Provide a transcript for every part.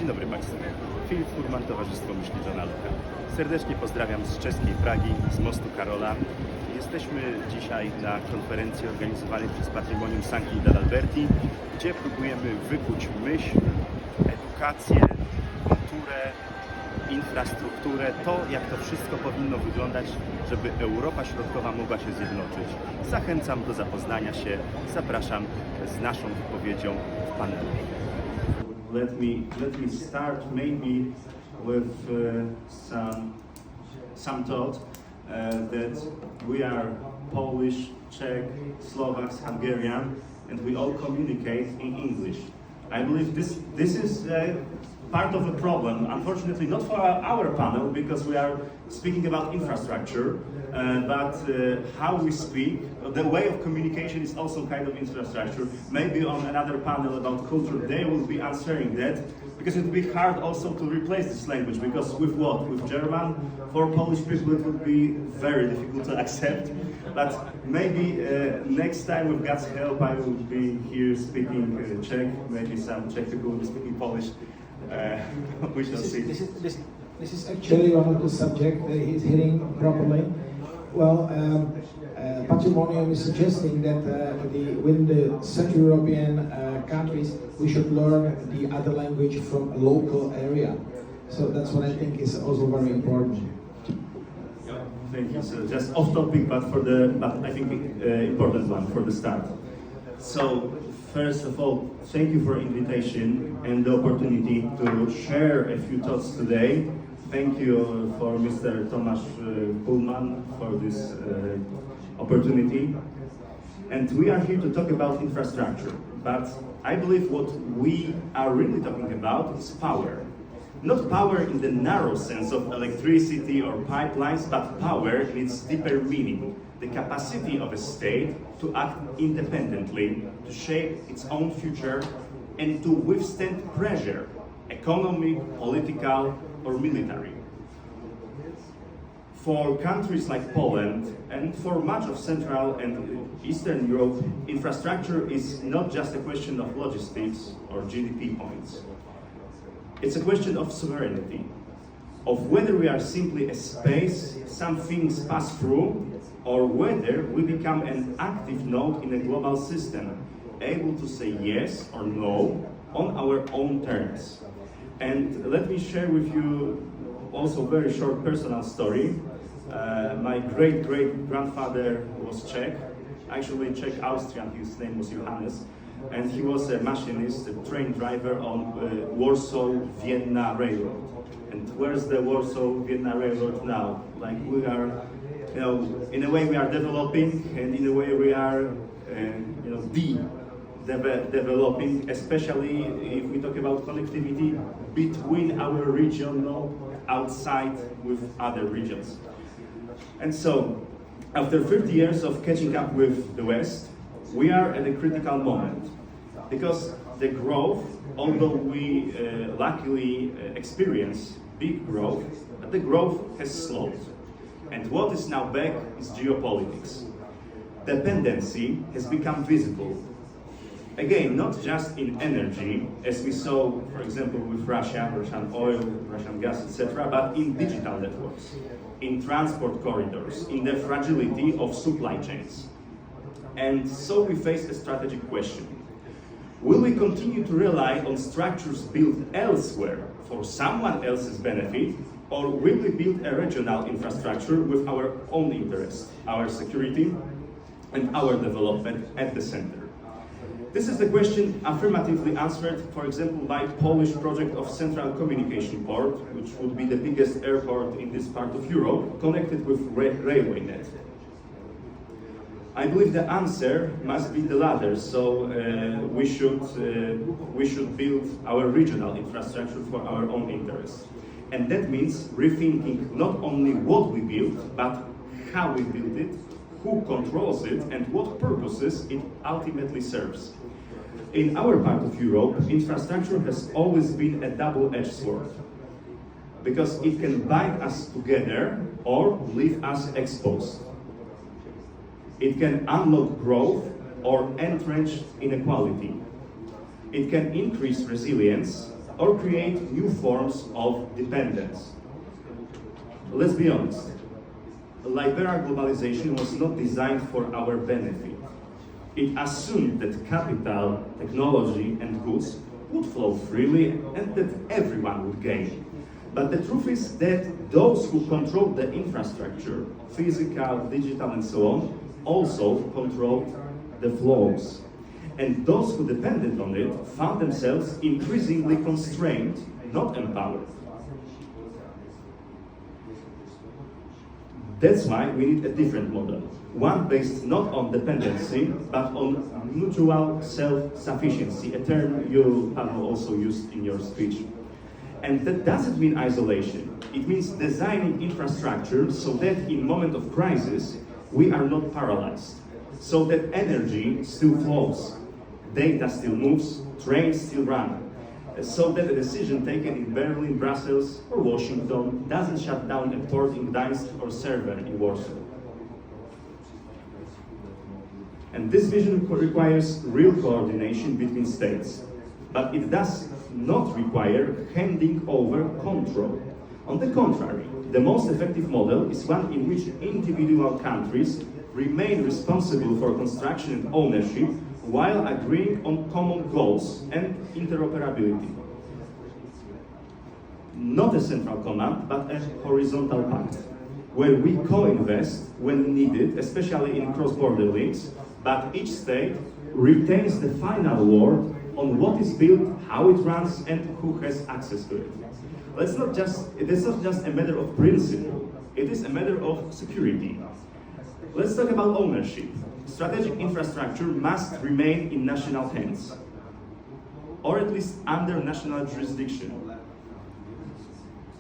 Dzień dobry Państwu. Filip Furman, Towarzystwo Myśli Johna Locke'a. Serdecznie pozdrawiam z czeskiej Pragi, z mostu Karola. Jesteśmy dzisiaj na konferencji organizowanej przez Patrimonium Sancti d'Alberti, gdzie próbujemy wykuć myśl, edukację, kulturę, infrastrukturę, to jak to wszystko powinno wyglądać, żeby Europa Środkowa mogła się zjednoczyć. Zachęcam do zapoznania się, zapraszam z naszą wypowiedzią w panelu. Let me start maybe with some thought that we are Polish, Czech, Slovaks, Hungarian, and we all communicate in English. I believe this is part of the problem. Unfortunately, not for our panel, because we are speaking about infrastructure, but how we speak, the way of communication is also kind of infrastructure. Maybe on another panel about culture, they will be answering that, because it would be hard also to replace this language, because with what? With German? For Polish people it would be very difficult to accept. But maybe next time with God's help I will be here speaking Czech, maybe some Czech people will be speaking Polish. We shall see. This is actually one of the subjects that he's hitting properly. Well, Patrimonium is suggesting that within the Central European countries, we should learn the other language from a local area. So that's what I think is also very important. Thank you. So just off topic, but I think important one for the start. So first of all, thank you for invitation and the opportunity to share a few thoughts today. Thank you for Mr. Tomasz Pullman for this opportunity. And we are here to talk about infrastructure. But I believe what we are really talking about is power. Not power in the narrow sense of electricity or pipelines, but power in its deeper meaning. The capacity of a state to act independently, to shape its own future, and to withstand pressure, economic, political, or military. For countries like Poland, and for much of Central and Eastern Europe, infrastructure is not just a question of logistics or GDP points. It's a question of sovereignty, of whether we are simply a space some things pass through, or whether we become an active node in a global system, able to say yes or no on our own terms. And let me share with you also a very short personal story. My great-great-grandfather was Czech, actually Czech-Austrian, his name was Johannes, and he was a machinist, a train driver on Warsaw-Vienna Railroad. And where's the Warsaw-Vienna Railroad now? Like we are, in a way we are developing, and in a way we are, developing, especially if we talk about connectivity between our region, outside with other regions. And so, after 30 years of catching up with the West, we are at a critical moment, because the growth, although we luckily experience big growth, but the growth has slowed. And what is now back is geopolitics. Dependency has become visible. Again, not just in energy, as we saw, for example, with Russia, Russian oil, Russian gas, etc., but in digital networks, in transport corridors, in the fragility of supply chains. And so we face a strategic question. Will we continue to rely on structures built elsewhere for someone else's benefit, or will we build a regional infrastructure with our own interests, our security, and our development at the center? This is the question affirmatively answered, for example, by Polish project of Central Communication Port, which would be the biggest airport in this part of Europe, connected with railway net. I believe the answer must be the latter, so we should build our regional infrastructure for our own interests. And that means rethinking not only what we build, but how we build it, who controls it, and what purposes it ultimately serves. In our part of Europe, infrastructure has always been a double-edged sword, because it can bind us together or leave us exposed. It can unlock growth or entrench inequality. It can increase resilience or create new forms of dependence. Let's be honest, liberal globalization was not designed for our benefit. It assumed that capital, technology, and goods would flow freely and that everyone would gain. But the truth is that those who control the infrastructure, physical, digital, and so on, also controlled the flows. And those who depended on it found themselves increasingly constrained, not empowered. That's why we need a different model. One based not on dependency, but on mutual self-sufficiency, a term you, Pavel, also used in your speech. And that doesn't mean isolation. It means designing infrastructure so that in moment of crisis, we are not paralyzed. So that energy still flows, data still moves, trains still run. So that a decision taken in Berlin, Brussels, or Washington doesn't shut down a port in Gdańsk or server in Warsaw. And this vision requires real coordination between states, but it does not require handing over control. On the contrary, the most effective model is one in which individual countries remain responsible for construction and ownership while agreeing on common goals and interoperability. Not a central command, but a horizontal pact, where we co-invest when needed, especially in cross-border links, but each state retains the final word on what is built, how it runs, and who has access to it. It is not just a matter of principle, it is a matter of security. Let's talk about ownership. Strategic infrastructure must remain in national hands, or at least under national jurisdiction.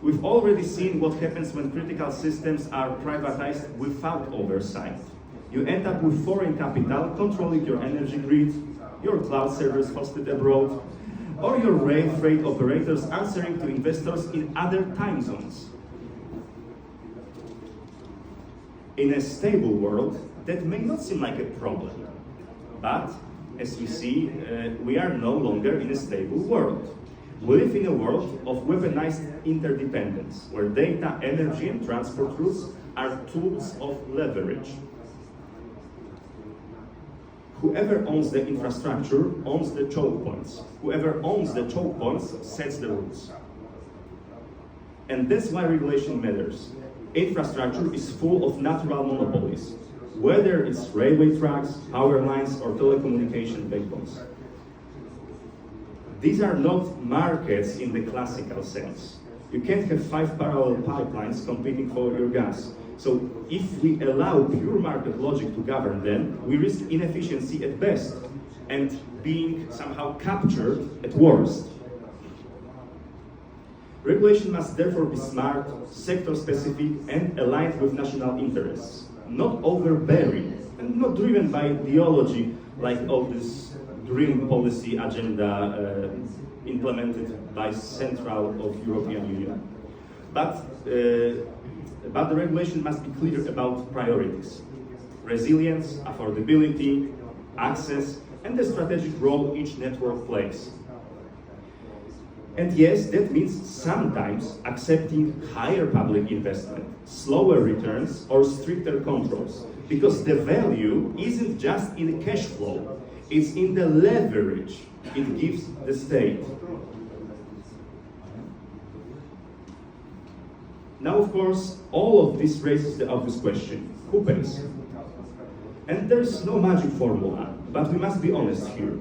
We've already seen what happens when critical systems are privatized without oversight. You end up with foreign capital controlling your energy grid, your cloud servers hosted abroad, or your rail freight operators answering to investors in other time zones. In a stable world, that may not seem like a problem, but as we see, we are no longer in a stable world. We live in a world of weaponized interdependence, where data, energy, and transport routes are tools of leverage. Whoever owns the infrastructure owns the choke points. Whoever owns the choke points sets the rules. And that's why regulation matters. Infrastructure is full of natural monopolies, whether it's railway tracks, power lines, or telecommunication backbones. These are not markets in the classical sense. You can't have 5 parallel pipelines competing for your gas. So if we allow pure market logic to govern them, we risk inefficiency at best and being somehow captured at worst. Regulation must therefore be smart, sector-specific, and aligned with national interests, not overbearing and not driven by ideology like all this green policy agenda implemented by Central of European Union. But the regulation must be clear about priorities: resilience, affordability, access, and the strategic role each network plays. And yes, that means sometimes accepting higher public investment, slower returns, or stricter controls, because the value isn't just in cash flow, it's in the leverage it gives the state. Now, of course, all of this raises the obvious question: who pays? And there's no magic formula, but we must be honest here.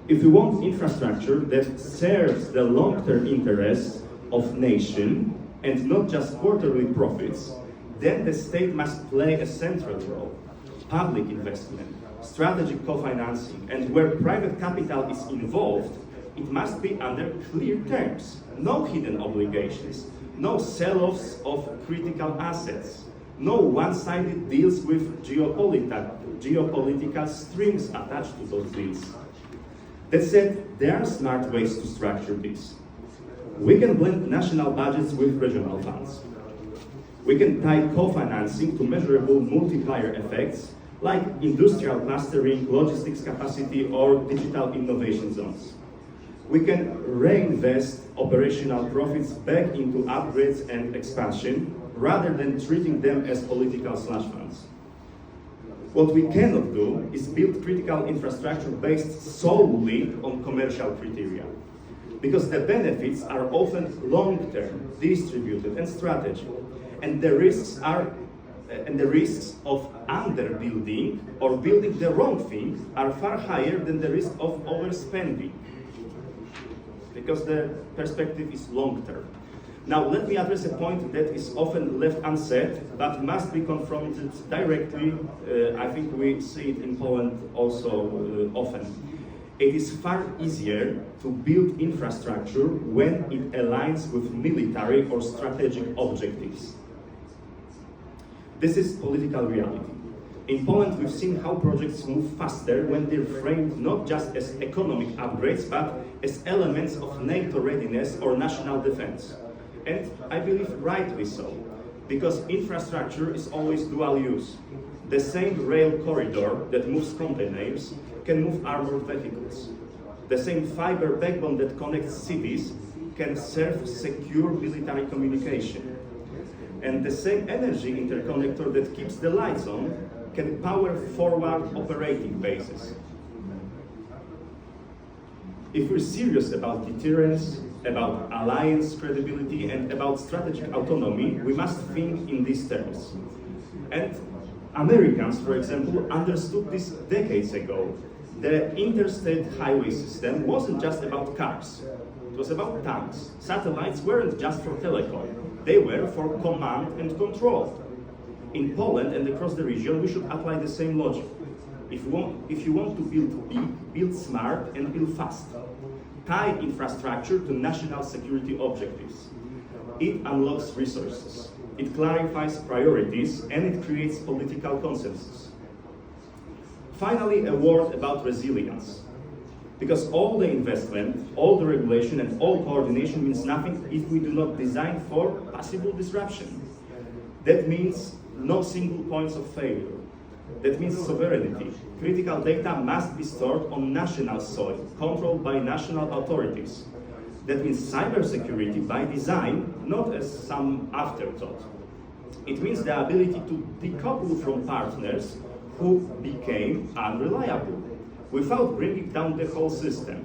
If we want infrastructure that serves the long-term interests of nation and not just quarterly profits, then the state must play a central role. Public investment, strategic co-financing, and where private capital is involved, it must be under clear terms, no hidden obligations, no sell-offs of critical assets, no one-sided deals with geopolitical strings attached to those deals. That said, there are smart ways to structure this. We can blend national budgets with regional funds. We can tie co-financing to measurable multiplier effects like industrial clustering, logistics capacity, or digital innovation zones. We can reinvest operational profits back into upgrades and expansion rather than treating them as political slush funds. What we cannot do is build critical infrastructure based solely on commercial criteria, because the benefits are often long-term, distributed, and strategic, and the risks of underbuilding or building the wrong thing are far higher than the risk of overspending, because the perspective is long-term. Now, let me address a point that is often left unsaid, but must be confronted directly. I think we see it in Poland also often. It is far easier to build infrastructure when it aligns with military or strategic objectives. This is political reality. In Poland, we've seen how projects move faster when they're framed not just as economic upgrades, but as elements of NATO readiness or national defense. And I believe rightly so, because infrastructure is always dual use. The same rail corridor that moves containers can move armored vehicles. The same fiber backbone that connects cities can serve secure military communication. And the same energy interconnector that keeps the lights on can power forward operating bases. If we're serious about deterrence, about alliance credibility, and about strategic autonomy, we must think in these terms. And Americans, for example, understood this decades ago. The interstate highway system wasn't just about cars. It was about tanks. Satellites weren't just for telecom. They were for command and control. In Poland and across the region, we should apply the same logic. If you want to build big, build smart and build fast. Tie infrastructure to national security objectives. It unlocks resources. It clarifies priorities, and it creates political consensus. Finally, a word about resilience. Because all the investment, all the regulation, and all coordination means nothing if we do not design for possible disruption. That means no single points of failure. That means sovereignty. Critical data must be stored on national soil, controlled by national authorities. That means cybersecurity by design, not as some afterthought. It means the ability to decouple from partners who became unreliable, without bringing down the whole system.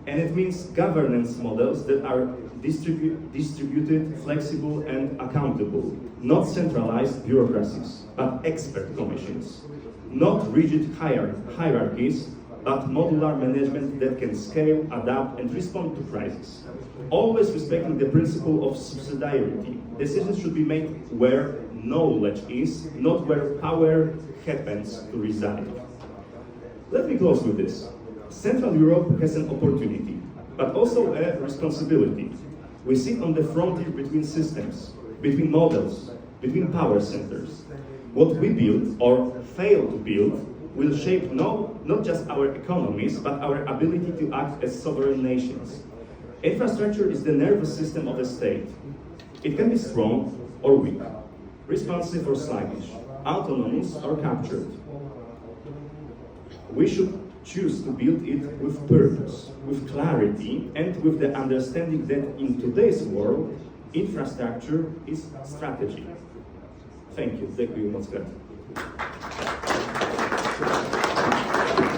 And it means governance models that are distributed, flexible, and accountable. Not centralized bureaucracies, but expert commissions. Not rigid hierarchies, but modular management that can scale, adapt, and respond to crises. Always respecting the principle of subsidiarity. Decisions should be made where knowledge is, not where power happens to reside. Let me close with this. Central Europe has an opportunity, but also a responsibility. We sit on the frontier between systems, between models, between power centers. What we build or fail to build will shape not just our economies, but our ability to act as sovereign nations. Infrastructure is the nervous system of a state. It can be strong or weak, responsive or sluggish, autonomous or captured. We should choose to build it with purpose, with clarity, and with the understanding that in today's world, infrastructure is strategy. Thank you. Dziękuję bardzo.